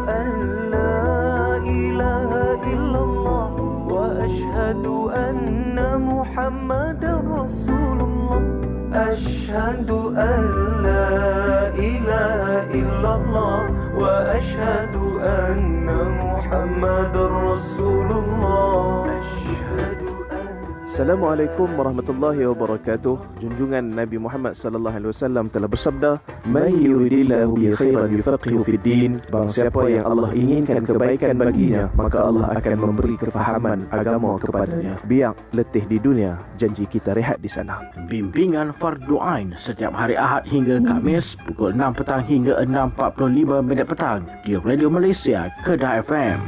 أن لا إله إلا الله وأشهد أن محمدا رسول الله أشهد أن لا إله إلا الله وأشهد أن محمدا رسول الله أشهد أن. Assalamualaikum warahmatullahi wabarakatuh. Junjungan Nabi Muhammad sallallahu alaihi wasallam telah bersabda, "May yuridillahu bi khairan yufaqihu fid din." Barang siapa yang Allah inginkan kebaikan baginya, maka Allah akan memberi kefahaman agama kepadanya. Biak letih di dunia, janji kita rehat di sana. Bimbingan Fardu Ain setiap hari Ahad hingga Khamis pukul 6 petang hingga 6.45 petang di Radio Malaysia Kedah FM.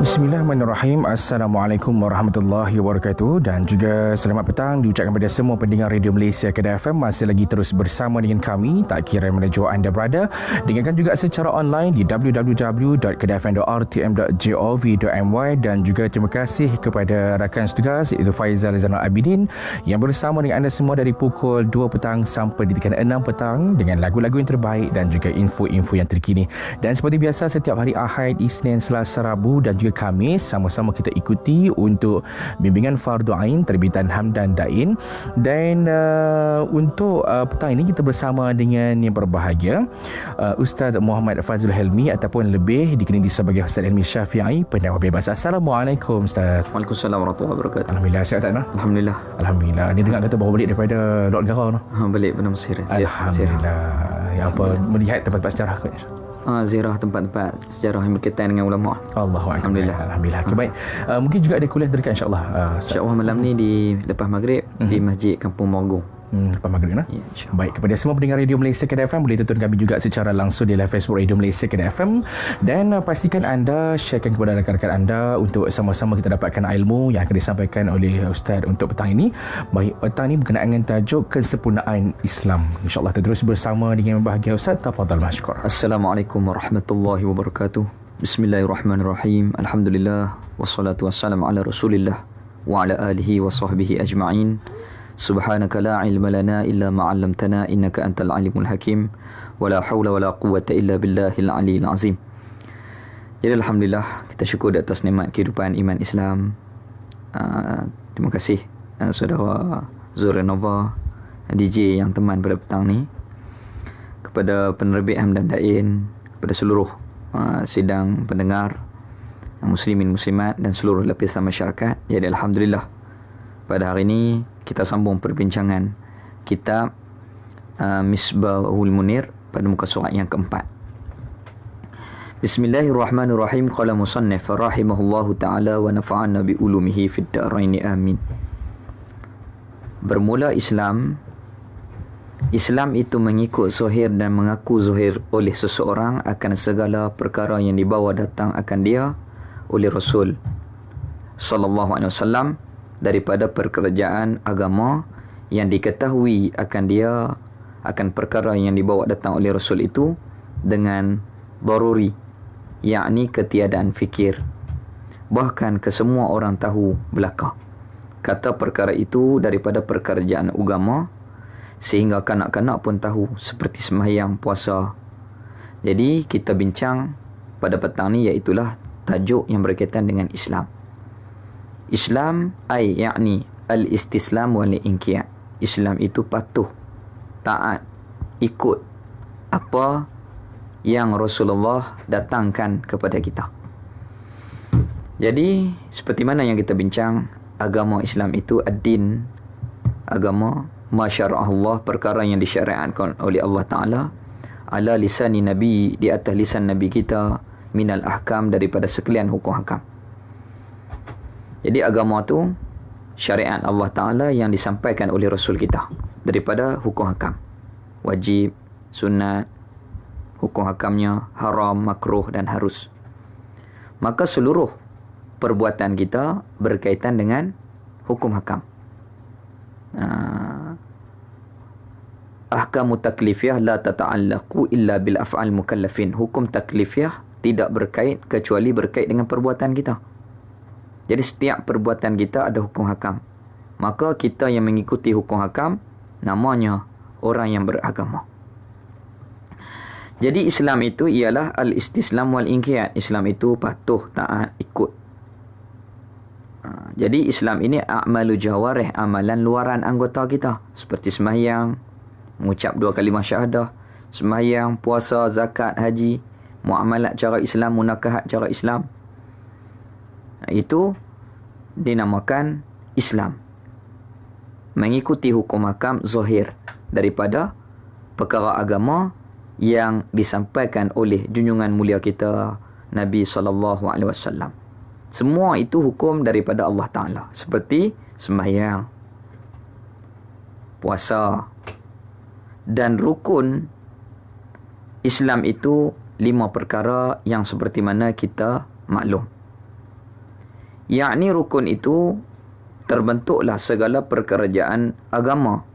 Bismillahirrahmanirrahim. Assalamualaikum warahmatullahi wabarakatuh. Dan juga selamat petang diucapkan kepada semua pendengar Radio Malaysia Kedah FM. Masih lagi terus bersama dengan kami, tak kira mana jua anda berada. Dengarkan juga secara online di www.kedahfm.rtm.gov.my. Dan juga terima kasih kepada rakan setugas iaitu Faizal Zainal Abidin yang bersama dengan anda semua dari pukul 2 petang sampai di tekan 6 petang dengan lagu-lagu yang terbaik dan juga info-info yang terkini. Dan seperti biasa setiap hari Ahad, Isnin, Selasa, Rabu dan juga Khamis sama-sama kita ikuti untuk bimbingan Fardu Ain terbitan Hamdan Dain. Dan untuk petang ini kita bersama dengan yang berbahagia Ustaz Muhammad Fazul Helmi ataupun lebih dikenali sebagai Ustaz Helmi Syafi'i, pendakwah bebas. Assalamualaikum Ustaz. Waalaikumsalam warahmatullahi wabarakatuh. Alhamdulillah, sihat tak? Alhamdulillah. Alhamdulillah. Ni dengar kata baru balik daripada luar negara no? Balik pada Mesir. Alhamdulillah. Yang apa melihat tempat-tempat sejarah kot? Ziarah tempat-tempat sejarah yang berkaitan dengan ulama. Allahu akbar. Alhamdulillah. Alhamdulillah. Okay, baik. Mungkin juga ada kuliah terdekat insya-Allah. InsyaAllah malam ni di lepas maghrib di Masjid Kampung Morgo. Lepas maghrib nah. Ya, baik, kepada semua pendengar Radio Malaysia Kedah FM, boleh tonton kami juga secara langsung di live Facebook Radio Malaysia Kedah FM. Dan pastikan anda sharekan kepada rakan-rakan anda untuk sama-sama kita dapatkan ilmu yang akan disampaikan oleh Ustaz untuk petang ini. Baik, petang ini berkenaan dengan tajuk kesempurnaan Islam. InsyaAllah terus bersama dengan bahagia Ustaz. Tafadhal mashkur. Assalamualaikum warahmatullahi wabarakatuh. Bismillahirrahmanirrahim. Alhamdulillah wassalatu wassalamu ala Rasulillah wa ala alihi wa sahbihi ajma'in. Subhanaka la ilma lana illa ma 'allamtana innaka antal alimul hakim wa la haula wa la quwwata illa billahil aliyil azim. Jadi alhamdulillah kita syukur di atas nikmat kehidupan iman Islam. Terima kasih saudara Zura Nova, DJ yang teman pada petang ni, kepada penerbit Hamdan Dain, kepada seluruh sidang pendengar muslimin muslimat dan seluruh lapisan masyarakat. Jadi alhamdulillah pada hari ini kita sambung perbincangan kitab Misbahul Munir pada muka surat yang keempat. Bismillahirrahmanirrahim. Qala musannif rahimahullahu ta'ala wa nafa'ana bi ulumihi fid daraini amin. Bermula Islam itu mengikut zahir dan mengaku zahir oleh seseorang akan segala perkara yang dibawa datang akan dia oleh Rasul sallallahu alaihi wasallam daripada pekerjaan agama yang diketahui akan dia akan perkara yang dibawa datang oleh Rasul itu dengan daruri, yakni ketiadaan fikir, bahkan kesemua orang tahu belaka kata perkara itu daripada pekerjaan agama, sehingga kanak-kanak pun tahu seperti sembahyang, puasa. Jadi kita bincang pada petang ni iaitulah tajuk yang berkaitan dengan Islam. Islam ay yakni al-istislam wal inqiyad. Islam itu patuh, taat, ikut apa yang Rasulullah datangkan kepada kita. Jadi seperti mana yang kita bincang, agama Islam itu ad-din, agama masyara'ahullah, perkara yang disyariatkan oleh Allah Ta'ala ala lisani Nabi, di atas lisan Nabi kita, minal ahkam, daripada sekalian hukum hakam. Jadi agama tu syariat Allah Ta'ala yang disampaikan oleh Rasul kita daripada hukum hakam, wajib, sunat, hukum hakamnya, haram, makruh dan harus. Maka seluruh perbuatan kita berkaitan dengan hukum hakam. Ahkamu taklifiyah la tata'allaqu illa bil af'al mukallafin. Hukum taklifiyah tidak berkait kecuali berkait dengan perbuatan kita. Jadi setiap perbuatan kita ada hukum hakam. Maka kita yang mengikuti hukum hakam namanya orang yang beragama. Jadi Islam itu ialah al-istislam wal-inqiyad. Islam itu patuh, taat, ikut. Jadi Islam ini a'malu jawarih, amalan luaran anggota kita. Seperti sembahyang, mengucap 2 kalimah syahadah, sembahyang, puasa, zakat, haji, muamalat cara Islam, munakahat cara Islam. Itu dinamakan Islam. Mengikuti hukum hakam zahir daripada perkara agama yang disampaikan oleh junjungan mulia kita Nabi SAW. Semua itu hukum daripada Allah Ta'ala. Seperti sembahyang, puasa. Dan rukun Islam itu 5 perkara yang seperti mana kita maklum. Yakni rukun itu terbentuklah segala pekerjaan agama.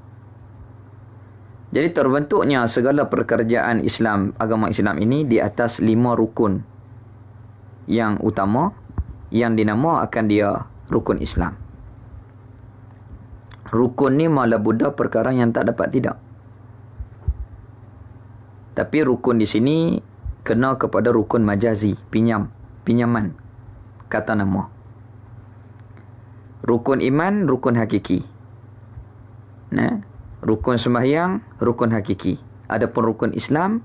Jadi terbentuknya segala pekerjaan Islam, agama Islam ini di atas 5 rukun yang utama, yang dinamakan dia rukun Islam. Rukun ni malah Buddha perkara yang tak dapat tidak. Tapi rukun di sini kena kepada rukun majazi, pinjaman, kata nama. Rukun iman, rukun hakiki. Rukun sembahyang, rukun hakiki. Adapun rukun Islam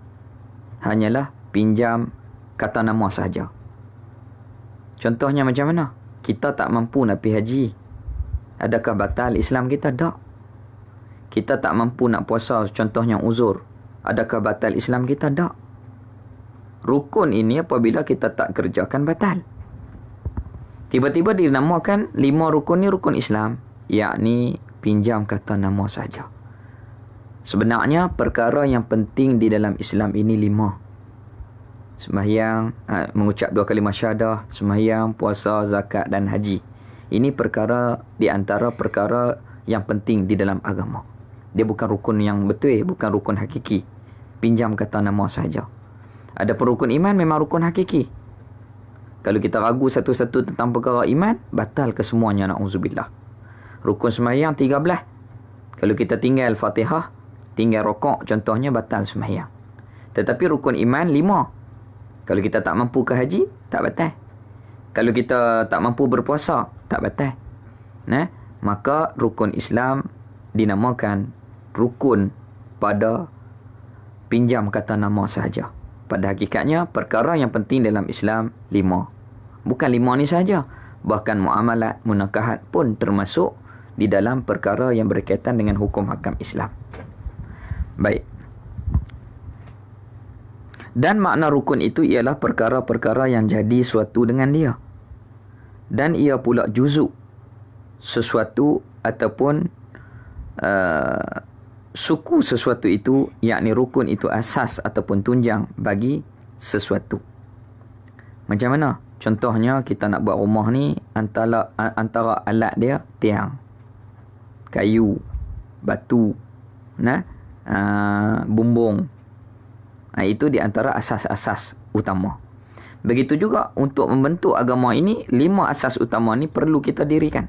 hanyalah pinjam kata nama sahaja. Contohnya macam mana? Kita tak mampu nak pergi haji. Adakah batal Islam kita? Tak. Kita tak mampu nak puasa, contohnya uzur. Adakah batal Islam kita? Tak. Rukun ini apabila kita tak kerjakan batal. Tiba-tiba dinamakan 5 rukun ni rukun Islam, yakni pinjam kata nama saja. Sebenarnya perkara yang penting di dalam Islam ini 5. Sembahyang, mengucap 2 kalimah syahadah, sembahyang, puasa, zakat dan haji. Ini perkara di antara perkara yang penting di dalam agama. Dia bukan rukun yang betul, bukan rukun hakiki. Pinjam kata nama saja. Adapun rukun iman memang rukun hakiki. Kalau kita ragu satu-satu tentang perkara iman, batal ke semuanya, na'udzubillah. Rukun sembahyang 13. Kalau kita tinggal Fatihah, tinggal rokok, contohnya batal sembahyang. Tetapi rukun iman 5. Kalau kita tak mampu ke haji, tak batal. Kalau kita tak mampu berpuasa, tak batal. Maka rukun Islam dinamakan rukun pada pinjam kata nama sahaja. Pada hakikatnya, perkara yang penting dalam Islam 5. Bukan 5 ni sahaja. Bahkan muamalat, munakahat pun termasuk di dalam perkara yang berkaitan dengan hukum hakam Islam. Baik. Dan makna rukun itu ialah perkara-perkara yang jadi suatu dengan dia. Dan ia pula juzuk sesuatu ataupun suku sesuatu itu, yakni rukun itu asas ataupun tunjang bagi sesuatu. Macam mana? Contohnya kita nak buat rumah ni, antara alat dia tiang, kayu, batu, bumbung. Itu di antara asas-asas utama. Begitu juga untuk membentuk agama ini, 5 asas utama ni perlu kita dirikan.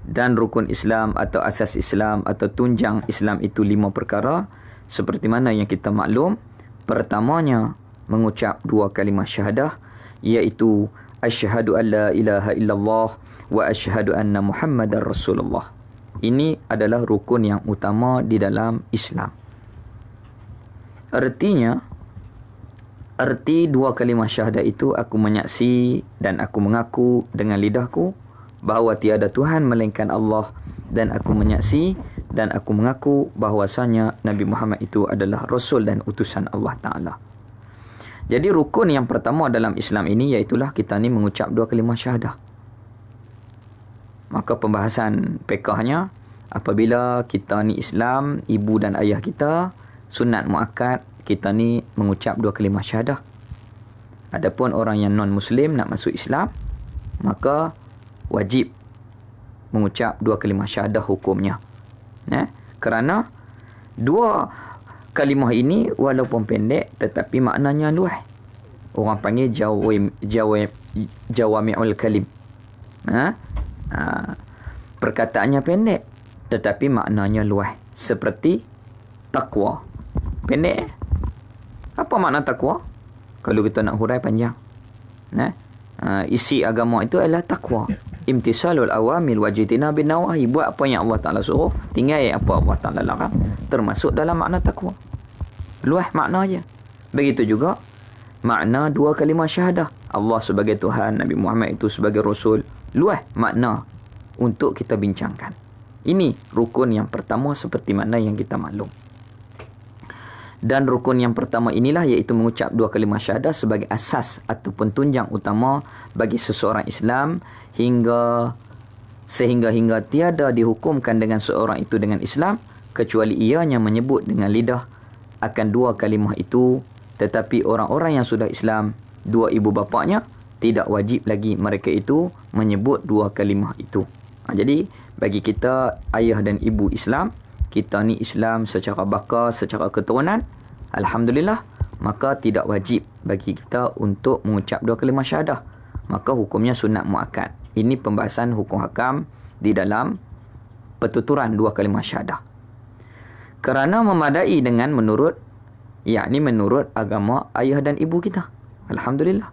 Dan rukun Islam atau asas Islam atau tunjang Islam itu 5 perkara. Seperti mana yang kita maklum. Pertamanya, mengucap 2 kalimah syahadah, iaitu asyhadu an la ilaha illallah wa asyhadu anna Muhammadar Rasulullah. Ini adalah rukun yang utama di dalam Islam. Artinya, arti 2 kalimah syahadah itu, aku menyaksi dan aku mengaku dengan lidahku bahawa tiada Tuhan melainkan Allah, dan aku menyaksi dan aku mengaku bahawasanya Nabi Muhammad itu adalah Rasul dan utusan Allah Ta'ala. Jadi rukun yang pertama dalam Islam ini iaitulah kita ni mengucap 2 kalimah syahadah. Maka pembahasan fiqahnya, apabila kita ni Islam, ibu dan ayah kita, sunat muakkad kita ni mengucap 2 kalimah syahadah. Adapun orang yang non-Muslim nak masuk Islam, maka wajib mengucap 2 kalimah syahadah hukumnya. Kerana 2 kalimah ini walaupun pendek tetapi maknanya luas. Orang panggil jawami'ul kalim. Perkataannya pendek tetapi maknanya luas, seperti takwa. Pendek. Apa makna takwa? Kalau kita nak hurai panjang. Isi agama itu adalah takwa. Imtisalul awamil wajitina bin nawahi. Buat apa yang Allah Ta'ala suruh, tinggal apa Allah Ta'ala larang. Termasuk dalam makna takwa. Luas makna je. Begitu juga makna dua kalimah syahadah. Allah sebagai Tuhan, Nabi Muhammad itu sebagai Rasul. Luas makna untuk kita bincangkan. Ini rukun yang pertama seperti mana yang kita maklum. Dan rukun yang pertama inilah iaitu mengucap dua kalimah syahadah sebagai asas ataupun tunjang utama bagi seseorang Islam sehingga tiada dihukumkan dengan seorang itu dengan Islam kecuali ianya menyebut dengan lidah akan dua kalimah itu. Tetapi orang-orang yang sudah Islam, dua ibu bapaknya, tidak wajib lagi mereka itu menyebut dua kalimah itu. Jadi bagi kita ayah dan ibu Islam, kita ni Islam secara bakar, secara keturunan, alhamdulillah, maka tidak wajib bagi kita untuk mengucap dua kalimah syahadah. Maka hukumnya sunat muakkad. Ini pembahasan hukum hakam di dalam pertuturan dua kalimah syahadah. Kerana memadai dengan menurut agama ayah dan ibu kita. Alhamdulillah.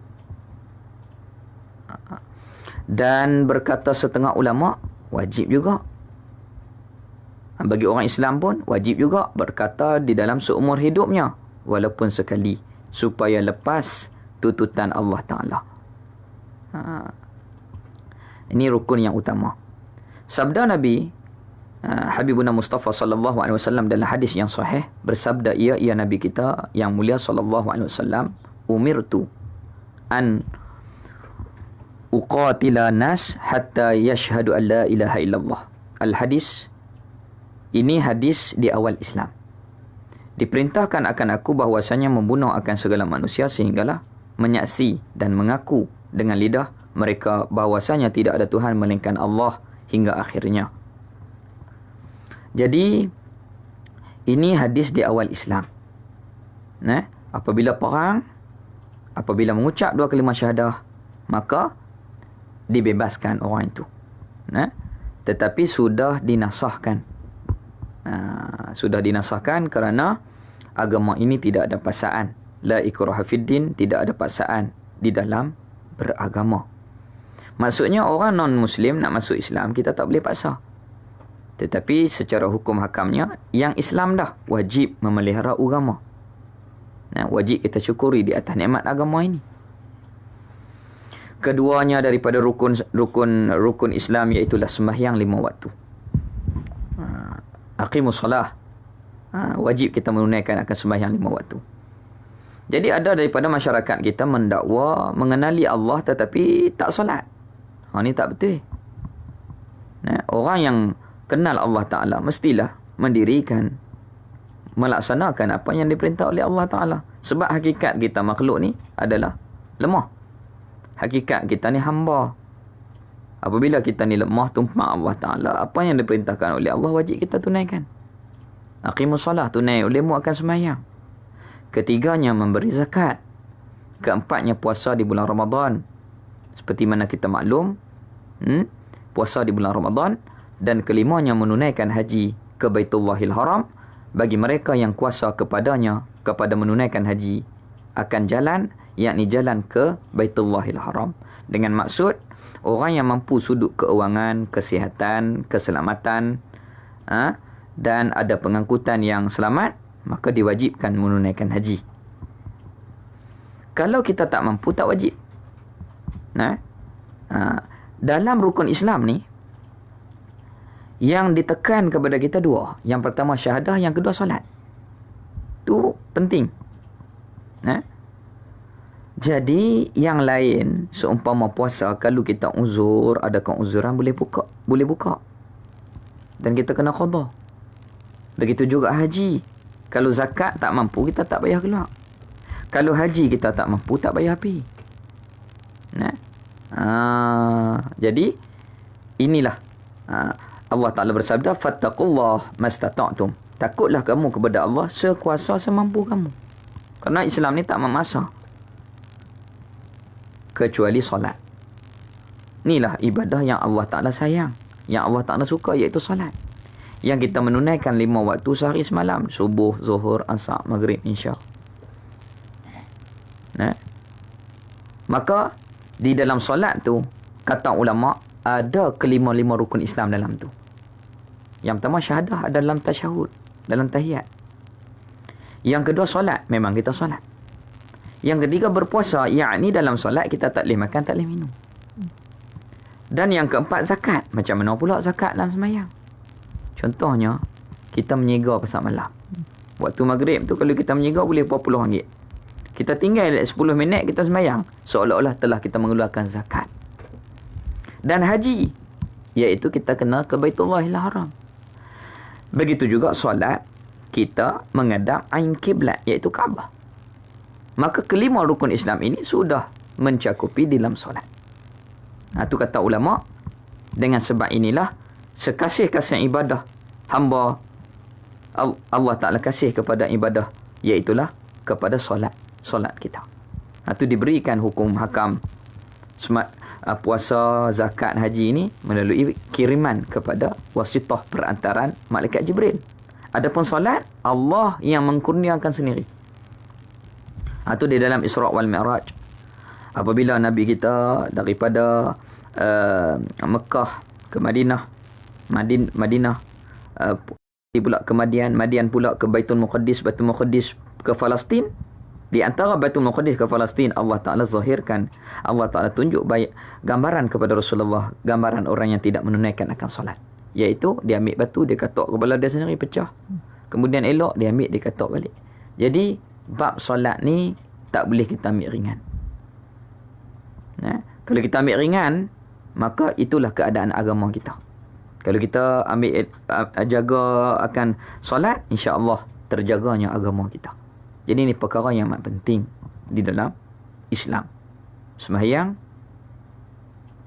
Dan berkata setengah ulama, wajib juga. Bagi orang Islam pun wajib juga berkata di dalam seumur hidupnya, walaupun sekali, supaya lepas tuntutan Allah Ta'ala. Ini rukun yang utama. Sabda Nabi Habibuna Mustafa sallallahu alaihi wasallam dalam hadis yang sahih bersabda, ia Nabi kita yang mulia sallallahu alaihi wasallam, umirtu an uqatila nas hatta yashhadu an la ilaha illallah. Al-hadis ini hadis di awal Islam. Diperintahkan akan aku bahwasanya membunuh akan segala manusia sehinggalah menyaksi dan mengaku dengan lidah mereka bahwasanya tidak ada Tuhan melainkan Allah hingga akhirnya. Jadi ini hadis di awal Islam. Apabila mengucap dua kalimah syahadah, maka dibebaskan orang itu. Tetapi sudah dinasahkan. Sudah dinasahkan kerana agama ini tidak ada paksaan. La ikraha fid din, tidak ada paksaan di dalam beragama. Maksudnya orang non-Muslim nak masuk Islam, kita tak boleh paksa. Tetapi secara hukum hakamnya, yang Islam dah wajib memelihara agama. Wajib kita syukuri di atas nikmat agama ini. Keduanya daripada rukun Islam iaitulah sembahyang 5 waktu. Aqimus salah. Wajib kita menunaikan akan sembahyang 5 waktu. Jadi ada daripada masyarakat kita mendakwa mengenali Allah tetapi tak solat. Ini tak betul. Orang yang kenal Allah Ta'ala mestilah mendirikan, melaksanakan apa yang diperintah oleh Allah Ta'ala. Sebab hakikat kita makhluk ni adalah lemah. Hakikat kita ni hamba. Apabila kita ni lemah, tumpang Allah Ta'ala, apa yang diperintahkan oleh Allah wajib kita tunaikan. Aqimus salah, tunai olehmu akan sembahyang. Ketiganya memberi zakat. Keempatnya puasa di bulan Ramadan. Seperti mana kita maklum, puasa di bulan Ramadan. Dan kelimanya menunaikan haji ke Baitullahil Haram. Bagi mereka yang kuasa kepadanya, kepada menunaikan haji, akan jalan, yakni jalan ke Baitullahil Haram. Dengan maksud, orang yang mampu sudut keuangan, kesihatan, keselamatan, dan ada pengangkutan yang selamat, maka diwajibkan menunaikan haji. Kalau kita tak mampu, tak wajib. Dalam rukun Islam ni, yang ditekan kepada kita dua. Yang pertama syahadah, yang kedua solat. Itu penting. Jadi yang lain, seumpama puasa, kalau kita uzur, ada keuzuran, boleh buka. Dan kita kena qada. Begitu juga haji. Kalau zakat tak mampu, kita tak payah keluar. Kalau haji kita tak mampu, tak payah pergi. Jadi inilah Allah Ta'ala bersabda, fattaqullah mastata'tum. Takutlah kamu kepada Allah sekuasa semampu kamu. Kerana Islam ni tak memaksa. kecuali solat. Inilah ibadah yang Allah Ta'ala sayang, yang Allah Ta'ala suka, iaitu solat. Yang kita menunaikan 5 waktu sehari semalam. Subuh, zuhur, asar, maghrib, isya. Maka di dalam solat tu, kata ulama, ada kelima-lima rukun Islam dalam tu. Yang pertama syahadah ada dalam tasyahud, dalam tahiyat. Yang kedua solat, memang kita solat. Yang ketiga berpuasa, yakni dalam solat kita tak boleh makan, tak boleh minum. Dan yang keempat zakat. Macam mana pula zakat dalam sembahyang? Contohnya, kita menyega pasal malam. Waktu maghrib tu kalau kita menyega boleh berapa puluh ringgit. Kita tinggal 10 minit kita sembahyang, seolah-olah telah kita mengeluarkan zakat. Dan haji, iaitu kita kena ke Baitullahil Haram. Begitu juga solat, kita menghadap ain kiblat, iaitu Kaabah. Maka kelima rukun Islam ini sudah mencakupi dalam solat. Itu kata ulama, dengan sebab inilah sekasih-kasih ibadah hamba Allah Ta'ala kasih kepada ibadah, iaitulah kepada solat kita. Itu diberikan hukum hakam puasa, zakat, haji ini melalui kiriman kepada wasitah perantaran malaikat Jibril. Adapun solat, Allah yang mengkurniakan sendiri. Itu di dalam Isra' wal Mi'raj. Apabila Nabi kita daripada Mekah ke Madinah, Madinah pula ke Madian pula ke Baitul Muqaddis ke Palestin. Di antara Baitul Muqaddis ke Palestin, Allah Ta'ala zahirkan, Allah Ta'ala tunjuk baik gambaran kepada Rasulullah, gambaran orang yang tidak menunaikan akan solat. Iaitu dia ambil batu, dia katok kepala dia sendiri pecah. Kemudian elok dia ambil, dia katok balik. Jadi bab solat ni tak boleh kita ambil ringan. Kalau kita ambil ringan, maka itulah keadaan agama kita. Kalau kita ambil jaga akan solat, insya-Allah terjaganya agama kita. Jadi ini perkara yang amat penting di dalam Islam. Sembahyang,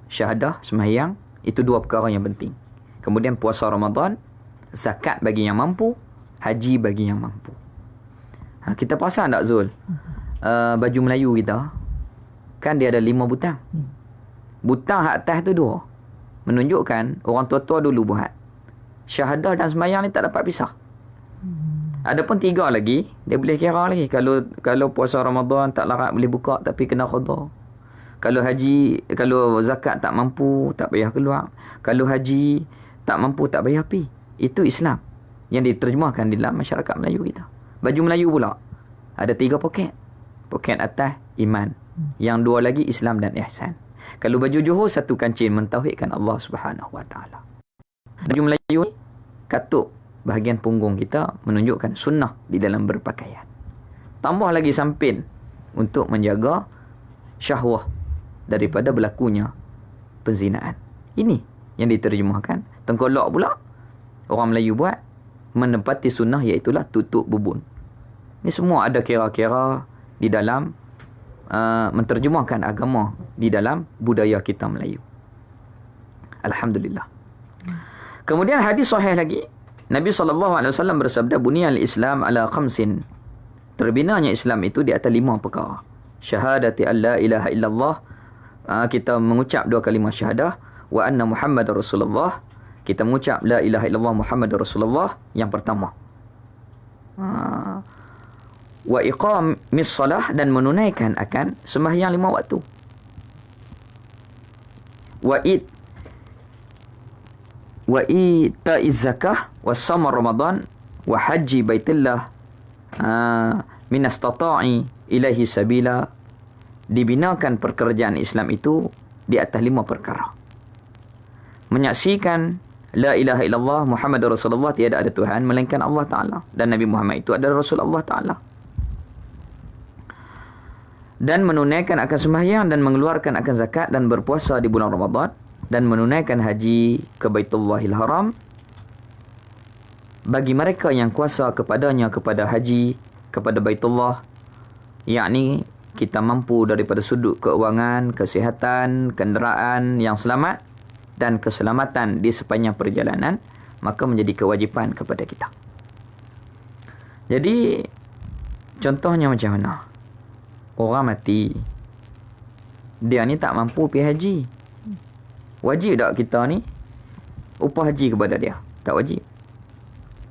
syahadah, sembahyang, itu dua perkara yang penting. Kemudian puasa Ramadan, zakat bagi yang mampu, haji bagi yang mampu. Kita perasan tak Zul? Baju Melayu kita, kan dia ada 5 butang. Butang hak atas tu 2. Menunjukkan orang tua-tua dulu buat. Syahadah dan sembahyang ni tak dapat pisah. Adapun 3 lagi, dia boleh kira lagi. Kalau puasa Ramadan tak larat boleh buka tapi kena qada. Kalau haji, kalau zakat tak mampu, tak payah keluar. Kalau haji tak mampu, tak payah pi. Itu Islam yang diterjemahkan di dalam masyarakat Melayu kita. Baju Melayu pula ada 3 poket. Poket atas iman, yang 2 lagi Islam dan ihsan. Kalau baju Johor, 1 kancing mentauhidkan Allah Subhanahu Wa Taala. Baju Melayu ni katuk bahagian punggung kita, menunjukkan sunnah di dalam berpakaian. Tambah lagi sampin untuk menjaga syahwah daripada berlakunya penzinaan. Ini yang diterjemahkan. Tengkolok pula orang Melayu buat menepati sunnah, iaitulah tutup bubun. Ini semua ada kira-kira di dalam menterjemahkan agama di dalam budaya kita Melayu. Alhamdulillah. Kemudian hadis sahih lagi, Nabi SAW bersabda, Buniyal Islam ala khamsin. Terbinanya Islam itu di atas 5 perkara. Syahadati an la ilaha illallah, kita mengucap 2 kalimah syahadah. Wa anna Muhammadar Rasulullah, kita mengucap la ilaha illallah Muhammadar Rasulullah, yang pertama. Wa iqamis salah, dan menunaikan akan sembahyang 5 waktu. Wa ita'iz zakah wa shaum Ramadan wa haji baitillah min istata'i ilaihi sabila. Dibinakan pekerjaan Islam itu di atas 5 perkara. Menyaksikan la ilaha illallah Muhammadur Rasulullah, tiada ada Tuhan melainkan Allah Ta'ala, dan Nabi Muhammad itu adalah Rasul Allah Ta'ala. Dan menunaikan akan sembahyang, dan mengeluarkan akan zakat, dan berpuasa di bulan Ramadan, dan menunaikan haji ke Baitullahil Haram. Bagi mereka yang kuasa kepadanya, kepada haji, kepada Baitullah, yakni kita mampu daripada sudut keuangan, kesihatan, kenderaan yang selamat, dan keselamatan di sepanjang perjalanan, maka menjadi kewajipan kepada kita. Jadi contohnya macam mana? Orang mati, dia ni tak mampu pergi haji. Wajib tak kita ni upah haji kepada dia? Tak wajib.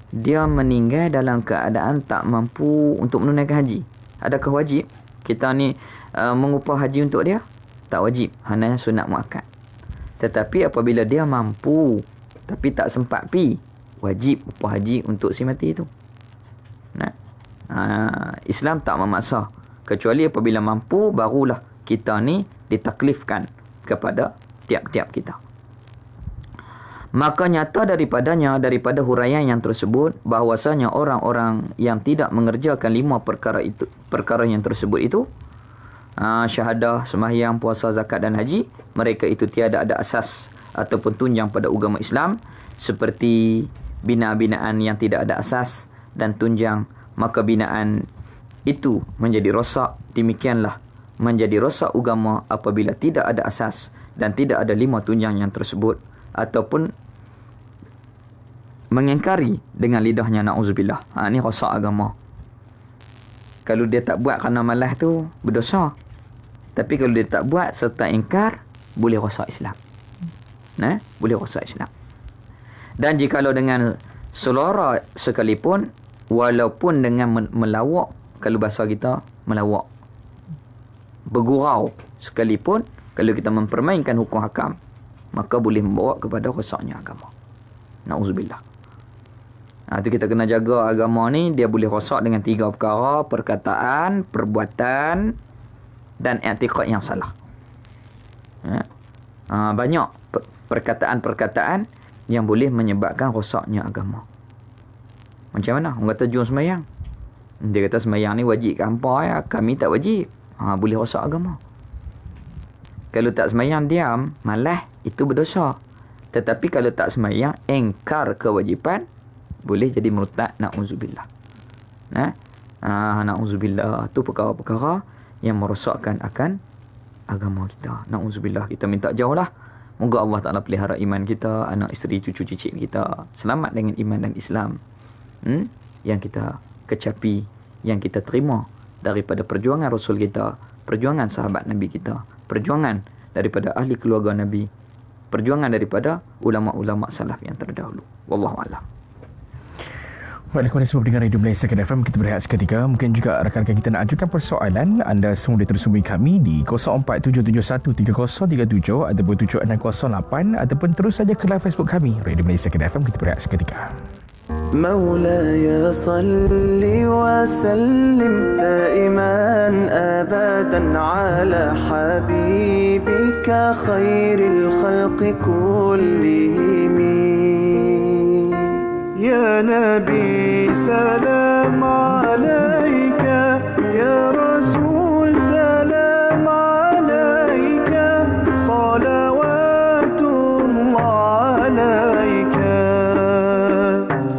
Dia meninggal dalam keadaan tak mampu untuk menunaikan haji. Adakah wajib kita ni mengupah haji untuk dia? Tak wajib. Hanya sunat muakkad. Tetapi apabila dia mampu tapi tak sempat pi, wajib upah haji untuk si mati itu. Nah, Islam tak memaksa, kecuali apabila mampu barulah kita ni ditaklifkan kepada tiap-tiap kita. Maka nyata daripada huraian yang tersebut bahawasanya orang-orang yang tidak mengerjakan 5 perkara yang tersebut itu, syahadah, sembahyang, puasa, zakat dan haji, mereka itu tiada ada asas ataupun tunjang pada agama Islam, seperti binaan-binaan yang tidak ada asas dan tunjang, maka binaan itu menjadi rosak. Demikianlah menjadi rosak agama apabila tidak ada asas dan tidak ada 5 tunjang yang tersebut, ataupun mengingkari dengan lidahnya, na'udzubillah. Ini rosak agama. Kalau dia tak buat kerana malas tu berdosa. Tapi kalau dia tak buat serta ingkar, boleh rosak Islam. Boleh rosak Islam. Dan jikalau dengan selora sekalipun, walaupun dengan melawak, kalau bahasa kita melawak, bergurau sekalipun, kalau kita mempermainkan hukum hakam, maka boleh membawa kepada rosaknya agama. Na'udzubillah. Itu kita kena jaga agama ni. Dia boleh rosak dengan 3 perkara: perkataan, perbuatan dan i'tiqad yang salah. Banyak perkataan-perkataan yang boleh menyebabkan rosaknya agama. Macam mana? Orang kata jom semayang. Dia kata semayang ni wajib ke hampa ya? Kami tak wajib. Boleh rosak agama. Kalau tak semayang diam, malas, itu berdosa. Tetapi kalau tak semayang, engkar kewajipan, boleh jadi murtad. Na'udzubillah. Na'udzubillah. Itu perkara-perkara yang merosakkan akan agama kita. Na'udzubillah. Kita minta jauh lah. Moga Allah Ta'ala pelihara iman kita, anak isteri, cucu cicit kita selamat dengan iman dan Islam yang kita kecapi, yang kita terima daripada perjuangan Rasul kita, perjuangan sahabat Nabi kita, perjuangan daripada ahli keluarga Nabi, perjuangan daripada ulama-ulama salaf yang terdahulu. Wallahualam. Baiklah, kepada semua pendengar Radio Malaysia FM, kita berehat seketika. Mungkin juga rakan-rakan kita nak ajukan persoalan. Anda semua boleh terus hubungi kami di 0477133037 ataupun 7608, ataupun terus saja ke live Facebook kami Radio Malaysia FM. Kita berehat seketika. مولاي صل وسلم دائما أبدا على حبيبك خير الخلق كلهم يا نبي سلام عليك يا رسول سلام عليك صلوات الله عليك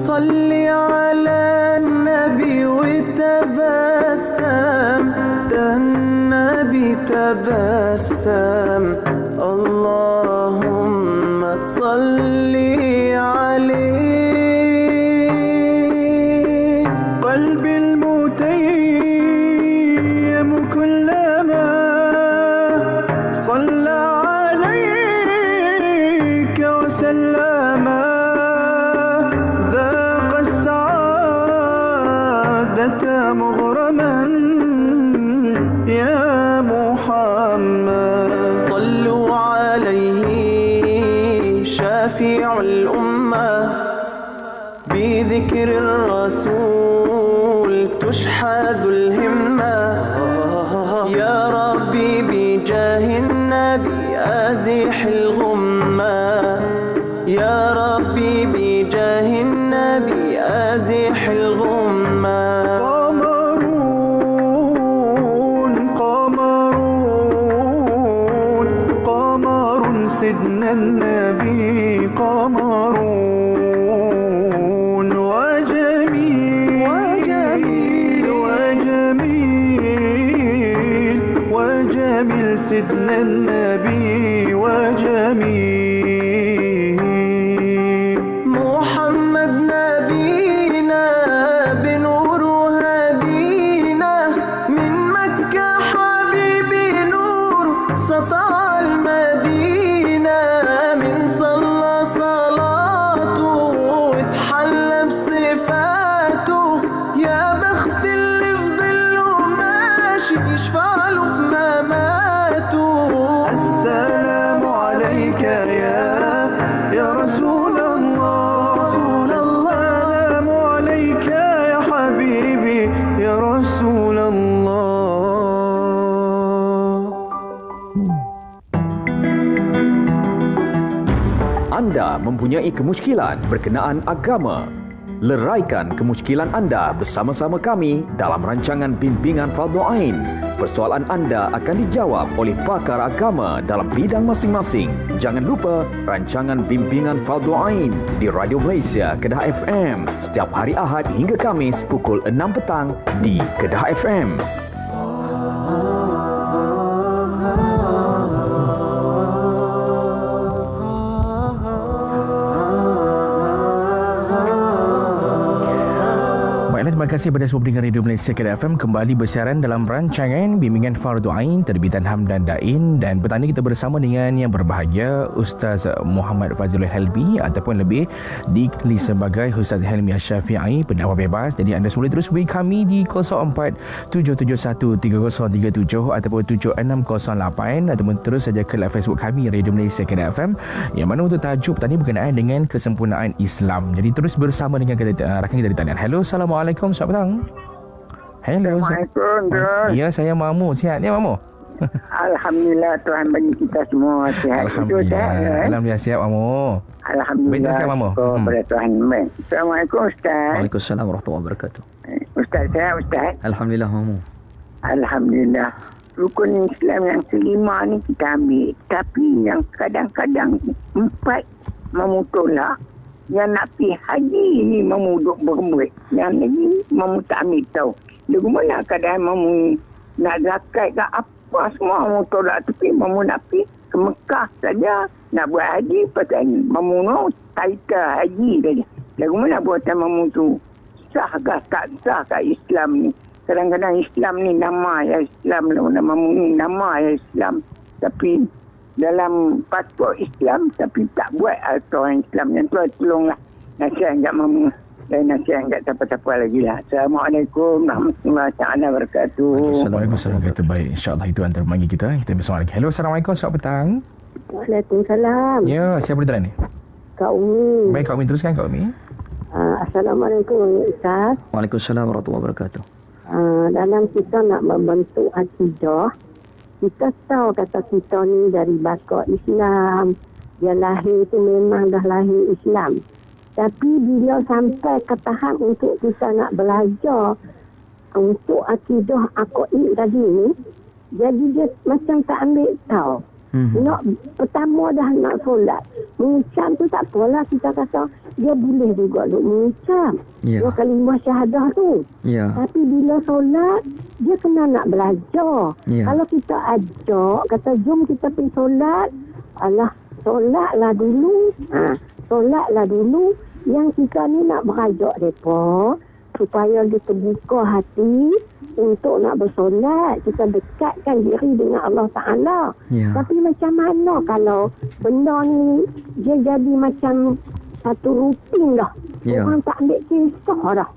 صل على النبي وتبسم ده النبي تبسم اللهم صل عليه قلبي المتيم كلما صلى عليك وسلم مغرما يا محمد صلوا عليه شافع الأمة بذكر الرسول تشحذ الهمة يا ربي بجاه النبي أزح الغمة يا ربي بجاه النبي أزح الغمة سيدنا النبي قمرون وجميل سيدنا النبي وجميل محمد نبينا بنور هدينا من مكة حبيبي نور يشفع له فيما ماتوا. السلام عليك يا رسول الله. السلام عليك يا حبيبي يا رسول الله. Anda mempunyai kemusykilan berkenaan agama? Leraikan kemusykilan anda bersama-sama kami dalam rancangan bimbingan Fardhu Ain. Persoalan anda akan dijawab oleh pakar agama dalam bidang masing-masing. Jangan lupa rancangan bimbingan Fardhu Ain di Radio Malaysia Kedah FM setiap hari Ahad hingga Kamis pukul 6 petang di Kedah FM. Terima kasih kepada semua pendengar Radio Malaysia Kedah FM kembali bersiaran dalam rancangan bimbingan Fardhu Ain terbitan Hamdan Dain, dan petang ini kita bersama dengan yang berbahagia Ustaz Muhammad Fazlul Helmi ataupun lebih dikenali sebagai Ustaz Helmi Asy-Syafi'i, pendakwah bebas. Jadi anda semua boleh terus hubungi kami di 04-771-3037 ataupun 7608 ataupun terus saja ke live Facebook kami Radio Malaysia Kedah FM, yang mana untuk tajuk petang ini berkenaan dengan kesempurnaan Islam. Jadi terus bersama dengan rakan kita di talian. Hello, Assalamualaikum. Selamat petang. Hello. Assalamualaikum, Tuan. Ya, saya Mamu. Sihat ni, Mamu? Alhamdulillah, Tuhan bagi kita semua sihat. Alhamdulillah. Alhamdulillah sihat, Mamu. Alhamdulillah. Baik, Mamu. Kepada Tuhan. Baik. Assalamualaikum, Ustaz. Waalaikumsalam warahmatullahi wabarakatuh. Ustaz, saya Ustaz. Alhamdulillah, Mamu. Alhamdulillah. Rukun Islam yang kelima ni kita ambil. Tapi yang kadang-kadang 4 Mamu tolak. Yang nak pergi haji ni Mamu duduk berbuat. Yang lagi Mamu tak ambil tahu. Dia mana keadaan Mamu nak zakat ke apa semua Mamu tolak. Tapi Mamu nak pergi ke Mekah saja. Nak buat haji pasal Mamu no title haji saja. Lagu mana buatan Mamu tu? Sah ke tak sah ke Islam ni? Kadang-kadang Islam ni nama ya Islam. Nama Mamu ni nama ya Islam. Tapi dalam pasport Islam tapi tak buat orang Islam. Yang tu tolonglah nasihat kat Mamu dan nasihat kat siapa-siapa lagi lah. Assalamualaikum warahmatullahi wabarakatuh. Waalaikumsalam. Kata baik, InsyaAllah itu antara bagi kita. Kita bersama lagi. Hello, Assalamualaikum. Selamat petang. Waalaikumsalam. Ya, siapa di dalam ni? Kak Umi. Baik, Kak Umi. Teruskan, Kak Umi. Assalamualaikum, Ustaz. Waalaikumsalam warahmatullahi wabarakatuh. Dalam kita nak membentuk akidah, kita tahu kata kita ni dari bakal Islam. Dia lahir tu memang dah lahir Islam. Tapi bila sampai ke tahap untuk kita nak belajar untuk akidah akaid tadi ni, jadi dia macam tak ambil tahu. Nak pertama dah nak solat. Mengucap tu tak apalah, kita kata dia boleh juga duk mengucap. Dua kalimah syahadah tu. Tapi bila solat, dia kena nak belajar. Kalau kita ajak, kata jom kita pergi solat, alah solatlah dulu. Solatlah dulu. Yang kita ni nak berajak mereka supaya dia terbuka hati untuk nak bersolat. Kita dekatkan diri dengan Allah Ta'ala. Tapi macam mana kalau benda ni dia jadi macam satu rutin dah. Orang tak ambil kisah dah.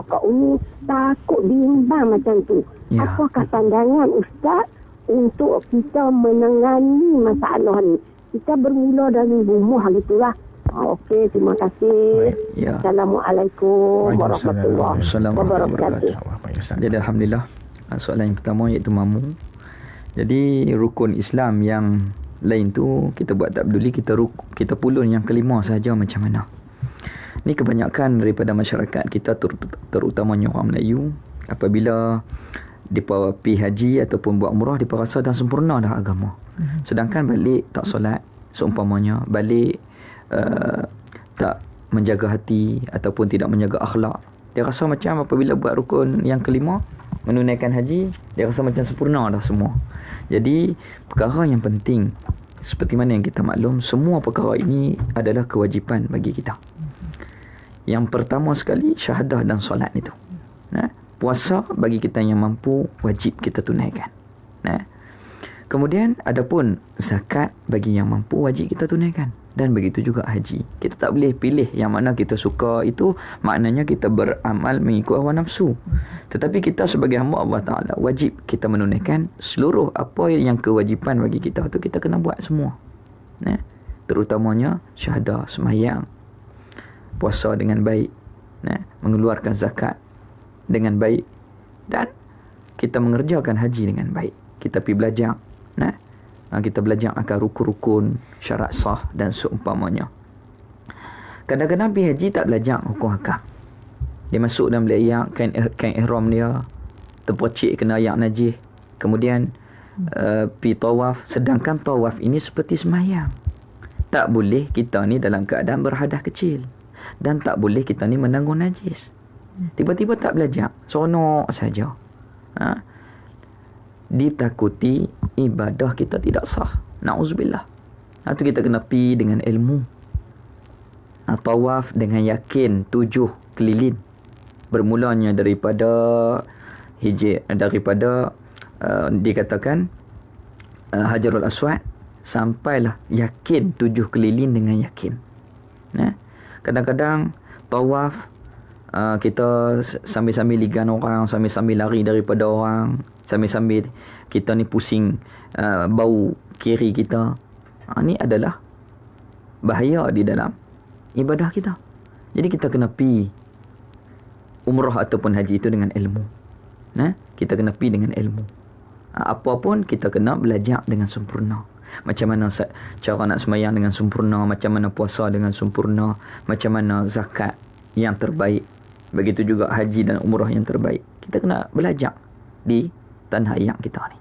Kak Umi takut bimbang macam tu. Apakah pandangan Ustaz untuk kita menangani masalah ni? Kita bermula dari rumah gitulah. Okey, terima kasih. Assalamualaikum warahmatullahi wabarakatuh. Jadi Alhamdulillah, soalan yang pertama iaitu Mamu. Jadi rukun Islam yang lain tu kita buat tak peduli, kita pulun yang kelima saja macam mana. Ni kebanyakan daripada masyarakat kita, terutamanya orang Melayu, apabila mereka pergi haji ataupun buat umrah, mereka rasa dah sempurna dah agama. Sedangkan balik tak solat, seumpamanya balik tak menjaga hati ataupun tidak menjaga akhlak, dia rasa macam apabila buat rukun yang kelima, menunaikan haji, dia rasa macam sempurna dah semua. Jadi perkara yang penting, seperti mana yang kita maklum, semua perkara ini adalah kewajipan bagi kita. Yang pertama sekali, syahadah dan solat itu. Puasa bagi kita yang mampu, wajib kita tunaikan. Kemudian adapun zakat bagi yang mampu, wajib kita tunaikan. Dan begitu juga haji. Kita tak boleh pilih yang mana kita suka, itu maknanya kita beramal mengikut hawa nafsu. Tetapi kita sebagai hamba Allah Ta'ala wajib kita menunaikan seluruh apa yang kewajipan bagi kita tu kita kena buat semua. Terutamanya syahadah, sembahyang, puasa dengan baik, mengeluarkan zakat dengan baik, dan kita mengerjakan haji dengan baik. Kita pergi belajar, kita belajar akan rukun-rukun, syarat sah dan seumpamanya. Kadang-kadang pergi haji tak belajar hukum akam. Dia masuk dalam bilik kain ihram dia terpocik kena ayak najis, kemudian pergi tawaf. Sedangkan tawaf ini seperti sembahyang. Tak boleh kita ni dalam keadaan berhadas kecil, dan tak boleh kita ni menanggung najis. Tiba-tiba tak belajar, seronok saja, ditakuti ibadah kita tidak sah. Na'udzubillah. Itu kita kena pi dengan ilmu. Tawaf dengan yakin 7 keliling. Bermulanya daripada dikatakan Hajarul Aswad, sampailah yakin 7 keliling dengan yakin. Kadang-kadang tawaf kita sambil-sambil ligan orang, sambil-sambil lari daripada orang, sambil-sambil kita ni pusing bau kiri kita. Ni adalah bahaya di dalam ibadah kita. Jadi kita kena pi umrah ataupun haji itu dengan ilmu. Kita kena pi dengan ilmu. Apa pun kita kena belajar dengan sempurna. Macam mana cara nak sembahyang dengan sempurna, macam mana puasa dengan sempurna, macam mana zakat yang terbaik, begitu juga haji dan umrah yang terbaik. Kita kena belajar di tanah ayak kita ni.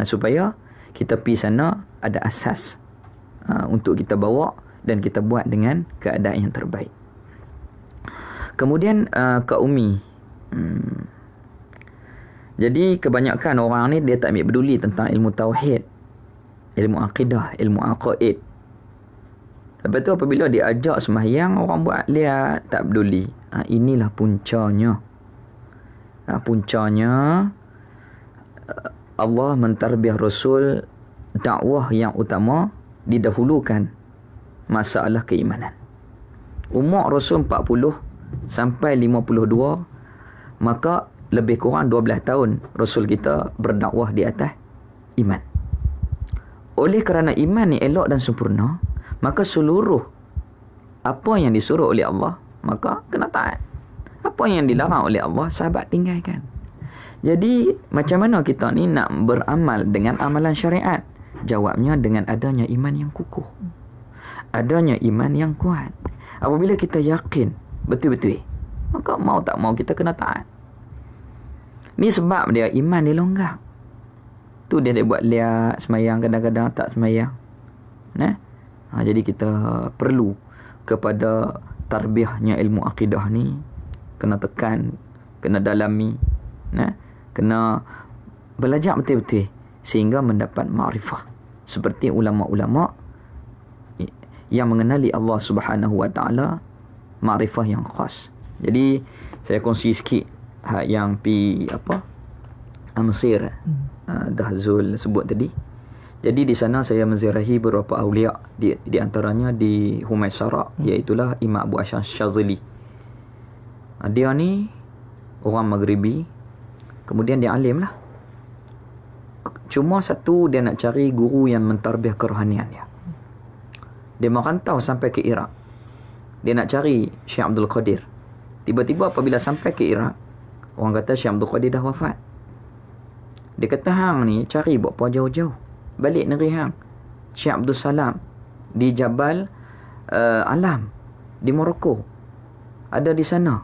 Supaya kita pergi sana ada asas untuk kita bawa dan kita buat dengan keadaan yang terbaik. Kemudian Kak Umi, jadi kebanyakan orang ni dia tak ambil peduli tentang ilmu tauhid, ilmu akidah, ilmu aqaid. Lepas tu apabila dia ajak sembahyang, orang buat lihat, tak peduli. Inilah puncanya. Puncanya Allah mentarbiah Rasul, dakwah yang utama didahulukan masalah keimanan. Umur Rasul 40 sampai 52, maka lebih kurang 12 tahun Rasul kita berdakwah di atas iman. Oleh kerana iman ni elok dan sempurna, maka seluruh apa yang disuruh oleh Allah, maka kena taat. Apa yang dilarang oleh Allah, sahabat tinggalkan. Jadi macam mana kita ni nak beramal dengan amalan syariat? Jawabnya dengan adanya iman yang kukuh, adanya iman yang kuat. Apabila kita yakin betul-betul, maka mau tak mau kita kena taat. Ni sebab dia iman dia longgar. Tu dia buat liat semayang, kadang-kadang tak semayang. Jadi kita perlu kepada tarbiyahnya ilmu akidah ni, kena tekan, kena dalami, kena belajar betul-betul sehingga mendapat ma'rifah seperti ulama-ulama yang mengenali Allah Subhanahu wa taala, ma'rifah yang khas. Jadi saya kongsi sikit yang pi Mesir, dah Zul sebut tadi. Jadi di sana saya menziarahi beberapa awliya, di antaranya di Humaysara, iaitulah Imam Abu Ash'ar Syazili. Dia ni orang Maghribi, kemudian dia alim lah. Cuma satu, dia nak cari guru yang mentarbiah kerohanian dia. Dia merantau sampai ke Iraq. Dia nak cari Syekh Abdul Qadir. Tiba-tiba apabila sampai ke Iraq, orang kata Syekh Abdul Qadir dah wafat. Dia kata, hang ni cari buat apa jauh-jauh, balik negeri hang. Syekh Abdul Salam di Jabal Alam di Morocco ada di sana.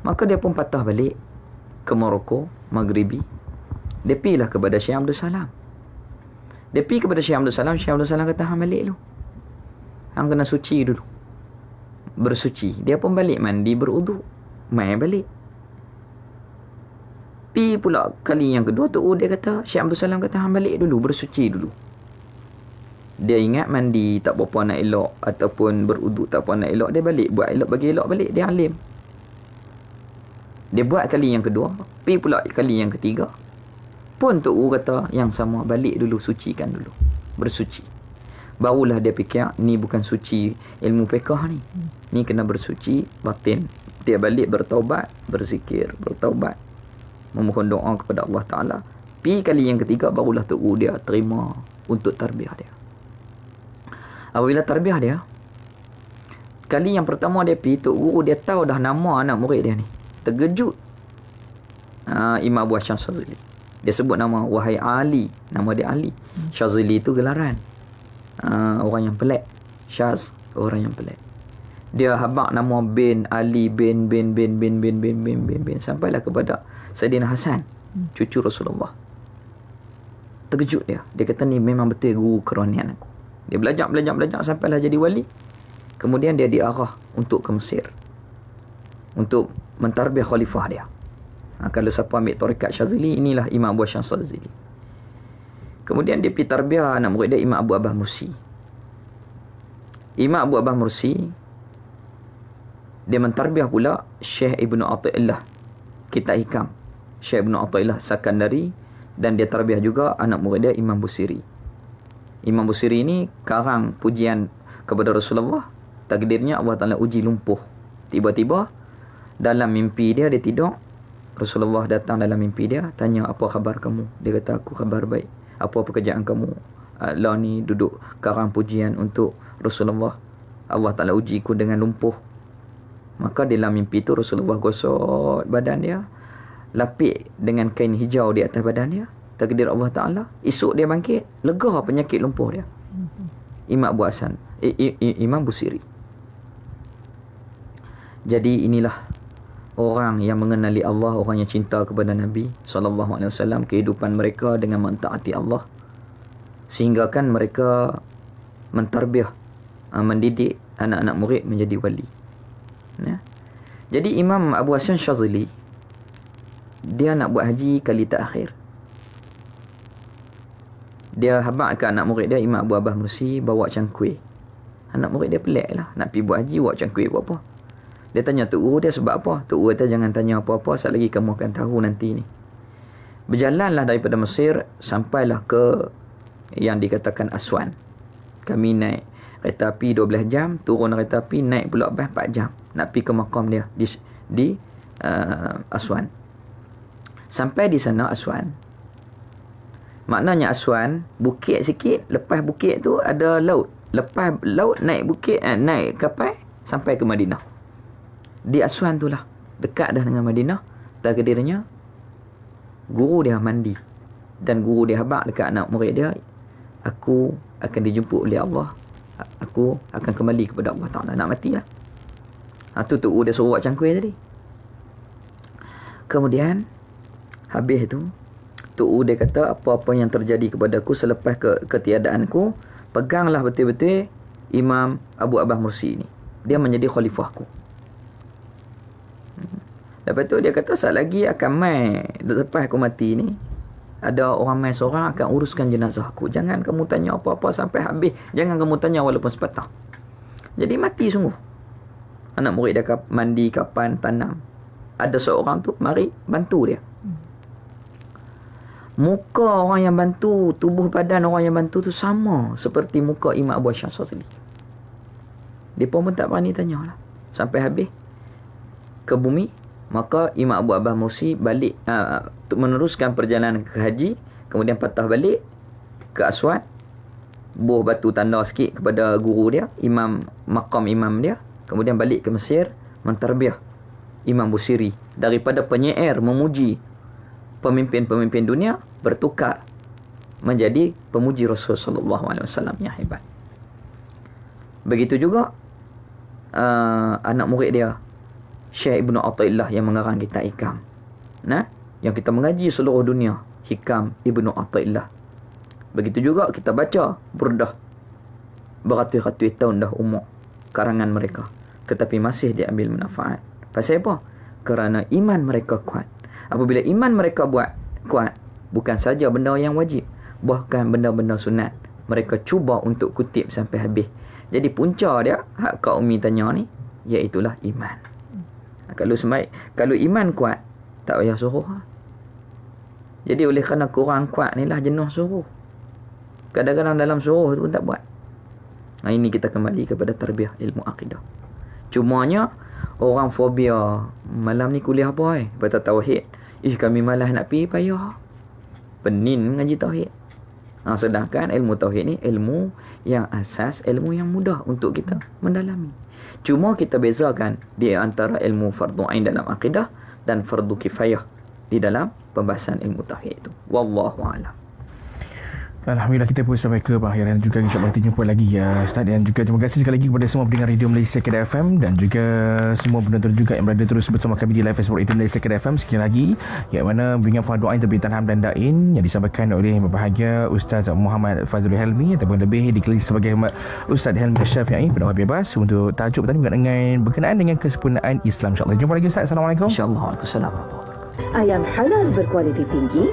Maka dia pun patah balik ke Morocco, Maghribi. Dia pergilah kepada Syekh Abdul Salam. Dia pergi kepada Syekh Abdul Salam. Syekh Abdul Salam kata, hang balik dulu, hang kena suci dulu, bersuci. Dia pun balik mandi, berudu, main balik. Pi pula kali yang kedua tu, dia kata, Syekh Abdul Salam kata, hang balik dulu, bersuci dulu. Dia ingat mandi tak apa-apa nak elok, ataupun berudu tak apa nak elok, dia balik buat elok, bagi elok balik. Dia alim. Dia buat kali yang kedua, pi pula kali yang ketiga, pun tu kata yang sama, balik dulu, sucikan dulu, bersuci. Barulah dia fikir ni bukan suci ilmu fiqh ni. Ni kena bersuci batin. Dia balik bertaubat, berzikir, bertaubat, memohon doa kepada Allah Ta'ala. Pi kali yang ketiga barulah Tok Guru dia terima untuk tarbiyah dia. Apabila tarbiyah dia, kali yang pertama dia pi, Tok Guru dia tahu dah nama anak murid dia ni. Terkejut. Imam Abu Hashim Syazili. Dia sebut nama, wahai Ali. Nama dia Ali. Syazili itu gelaran. Orang yang pelik. Syaz, orang yang pelik. Dia habaq nama bin Ali bin sampailah kepada Saidina Hasan, cucu Rasulullah. Terkejut dia. Dia kata ni memang betul guru keronian aku. Dia belajar sampailah jadi wali. Kemudian dia diarah untuk ke Mesir untuk mentarbiyah khalifah dia. Kalau siapa ambil tarekat Syazili, inilah Imam Abu Hashim Syazili. Kemudian dia pergi tarbiyah anak murid dia Imam Abu Abbas Mursi. Imam Abu Abbas Mursi dia mentarbiyah pula Syekh Ibnu Athaillah Kitab Hikam, Syekh Ibnu Athaillah Sakandari, dan dia tarbiyah juga anak murid dia Imam Busiri. Imam Busiri ini karang pujian kepada Rasulullah. Takdirnya Allah Ta'ala uji lumpuh. Tiba-tiba dalam mimpi dia tidur, Rasulullah datang dalam mimpi dia, tanya, apa khabar kamu? Dia kata, aku khabar baik. Apa pekerjaan kamu? Lah ni duduk karang pujian untuk Rasulullah. Allah Ta'ala uji ku dengan lumpuh. Maka dalam mimpi tu Rasulullah gosok badan dia, lapik dengan kain hijau di atas badan dia. Takdir Allah Ta'ala, esok dia bangkit, lega penyakit lumpuh dia. Imam Abu Hasan, Imam Busiri. Jadi inilah orang yang mengenali Allah, orang yang cinta kepada Nabi SAW, kehidupan mereka dengan mentaati Allah, sehingga kan mereka mentarbiyah, mendidik anak-anak murid menjadi wali. Ya. Jadi Imam Abu Hashim Syazili dia nak buat haji kali terakhir. Dia habaq ke anak murid dia Imam Abu Abbas Mursi bawa cangkui. Anak murid dia pelik lah, nak pergi buat haji bawa cangkui buat apa? Dia tanya Tok Guru dia sebab apa? Tok Guru kata jangan tanya apa-apa, sekali lagi kamu akan tahu nanti ni. Berjalanlah daripada Mesir sampailah ke yang dikatakan Aswan. Kami naik kereta api 12 jam, turun kereta api, naik pula bas 4 jam. Nak pergi ke makam dia di Aswan. Sampai di sana Aswan. Maknanya Aswan, bukit sikit, lepas bukit tu ada laut. Lepas laut naik bukit, naik kapal sampai ke Madinah. Di Aswan tu lah, dekat dah dengan Madinah. Takdirnya guru dia mandi, dan guru dia habaq dekat anak murid dia, aku akan dijemput oleh Allah, aku akan kembali kepada Allah Ta'ala, nak mati lah. Tu Tok Guru dia suruh buat cangkui tadi. Kemudian habis tu Tok Guru dia kata, apa-apa yang terjadi kepada aku selepas ketiadaanku, peganglah betul-betul Imam Abu Abbas Mursi ni, dia menjadi khalifahku. Lepas tu dia kata, saat lagi akan mai, lepas aku mati ni, ada orang mai seorang akan uruskan jenazah aku. Jangan kamu tanya apa-apa sampai habis. Jangan kamu tanya walaupun sepatah. Jadi mati sungguh. Anak murid dia mandi kapan, tanam. Ada seorang tu mari bantu dia. Muka orang yang bantu, tubuh badan orang yang bantu tu sama seperti muka Imam Abu Hashim Syazili. Dia pun tak berani tanya lah. Sampai habis ke bumi. Maka Imam Abu Abbas Mursi balik meneruskan perjalanan ke haji, kemudian patah balik ke Aswan, buah batu tanda sikit kepada guru dia, makam imam dia, kemudian balik ke Mesir mentarbiyah Imam Busiri. Daripada penyair memuji pemimpin-pemimpin dunia, bertukar menjadi pemuji Rasul sallallahu alaihi wasallam yang hebat. Begitu juga anak murid dia Syekh Ibnu Athaillah yang mengarang kitab Hikam. Yang kita mengaji seluruh dunia, Hikam Ibnu Athaillah. Begitu juga kita baca Burdah. Beratus-ratus tahun dah umur karangan mereka, tetapi masih diambil manfaat. Pasal apa? Kerana iman mereka kuat. Apabila iman mereka kuat, bukan saja benda yang wajib, bahkan benda-benda sunat, mereka cuba untuk kutip sampai habis. Jadi punca dia, hak Kak Umi tanya ni, iaitulah iman. Kalau iman kuat, tak payah suruh. Jadi oleh kerana kurang kuat ni lah jenuh suruh. Kadang-kadang dalam suruh tu pun tak buat. Nah, ini kita kembali kepada tarbiyah ilmu akidah. Cumanya orang fobia malam ni kuliah apa baca tauhid. Kami malas nak pergi, payah. Penin mengaji tauhid. Sedangkan ilmu tauhid ni ilmu yang asas, ilmu yang mudah untuk kita mendalami. Cuma kita bezakan di antara ilmu fardu ain dalam akidah dan fardu kifayah di dalam pembahasan ilmu tauhid itu. Wallahu a'lam. Alhamdulillah, kita pun sampai ke akhiran juga. InsyaAllah kita jumpa lagi ya Ustaz. Dan juga terima kasih sekali lagi kepada semua pendengar Radio Malaysia Kedah FM dan juga semua penonton juga yang berada terus bersama kami di live Facebook Radio Malaysia Kedah FM. Sekali lagi, yang mana bimbingan fardu ain terbitan Ham dan Dain yang disampaikan oleh yang berbahagia Ustaz Muhammad Fazlul Helmi ataupun lebih dikenali sebagai Ustaz Helmi Syafi'i, pendakwah bebas, untuk tajuk pertama berkenaan dengan kesempurnaan Islam. InsyaAllah jumpa lagi Ustaz. Assalamualaikum. InsyaAllah. Waalaikumsalam. Ayam halal berkualiti tinggi